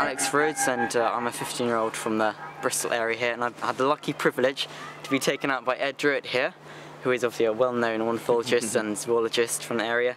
Alex Rhodes, and I'm a 15-year-old from the Bristol area here, and I've had the lucky privilege to be taken out by Ed Druitt here, who is obviously a well-known ornithologist and zoologist from the area.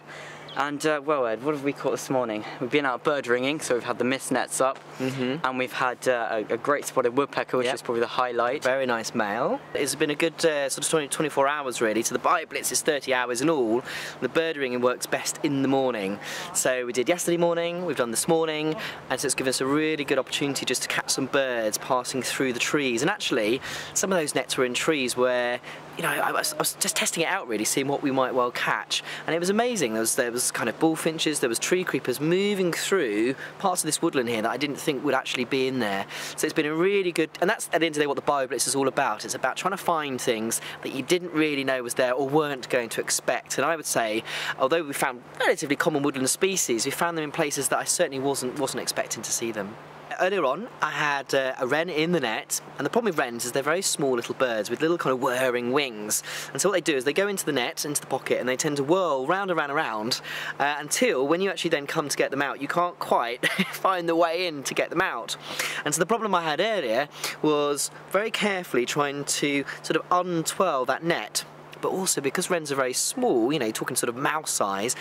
And well, Ed, what have we caught this morning? We've been out bird ringing, so we've had the mist nets up, and we've had a great spotted woodpecker, which is probably the highlight. Very nice male. It's been a good sort of 24 hours really. So the bite blitz is 30 hours in all. The bird ringing works best in the morning. So we did yesterday morning, we've done this morning, and so it's given us a really good opportunity just to catch some birds passing through the trees. And actually, some of those nets were in trees where, you know, I was just testing it out really, seeing what we might well catch, and it was amazing. There was kind of bullfinches, there was tree creepers moving through parts of this woodland here that I didn't think would actually be in there. So it's been a really good, and that's at the end of the day what the BioBlitz is all about. It's about trying to find things that you didn't really know was there or weren't going to expect. And I would say, although we found relatively common woodland species, we found them in places that I certainly wasn't expecting to see them. Earlier on, I had a wren in the net, and the problem with wrens is they're very small little birds with little kind of whirring wings. And so what they do is they go into the net, into the pocket, and they tend to whirl round and round and round until when you actually then come to get them out, you can't quite find the way in to get them out. And so the problem I had earlier was very carefully trying to sort of untwirl that net, but also because wrens are very small, you know, you're talking sort of mouse size,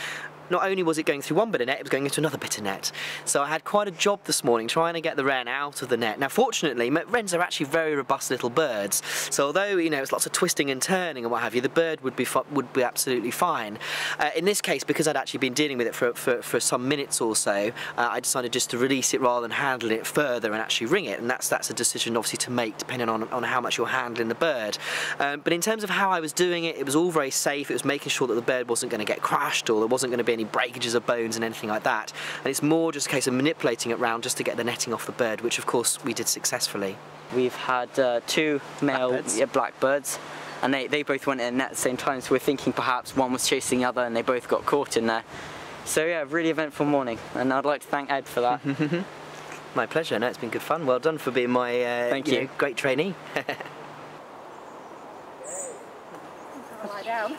not only was it going through one bit of net, it was going into another bit of net. So I had quite a job this morning trying to get the wren out of the net. Now fortunately, wrens are actually very robust little birds. So although, you know, it's lots of twisting and turning and what have you, the bird would be absolutely fine. In this case, because I'd actually been dealing with it for some minutes or so, I decided just to release it rather than handle it further and actually ring it. And that's a decision obviously to make depending on how much you're handling the bird. But in terms of how I was doing it, it was all very safe. It was making sure that the bird wasn't going to get crushed or there wasn't going to be any breakages of bones and anything like that, and it's more just a case of manipulating it round just to get the netting off the bird, which of course we did successfully. We've had two male blackbirds, and they both went in the net at the same time, so we're thinking perhaps one was chasing the other and they both got caught in there. So yeah, really eventful morning, and I'd like to thank Ed for that. My pleasure. No, it's been good fun. Well done for being my thank you. Great trainee. Lie down.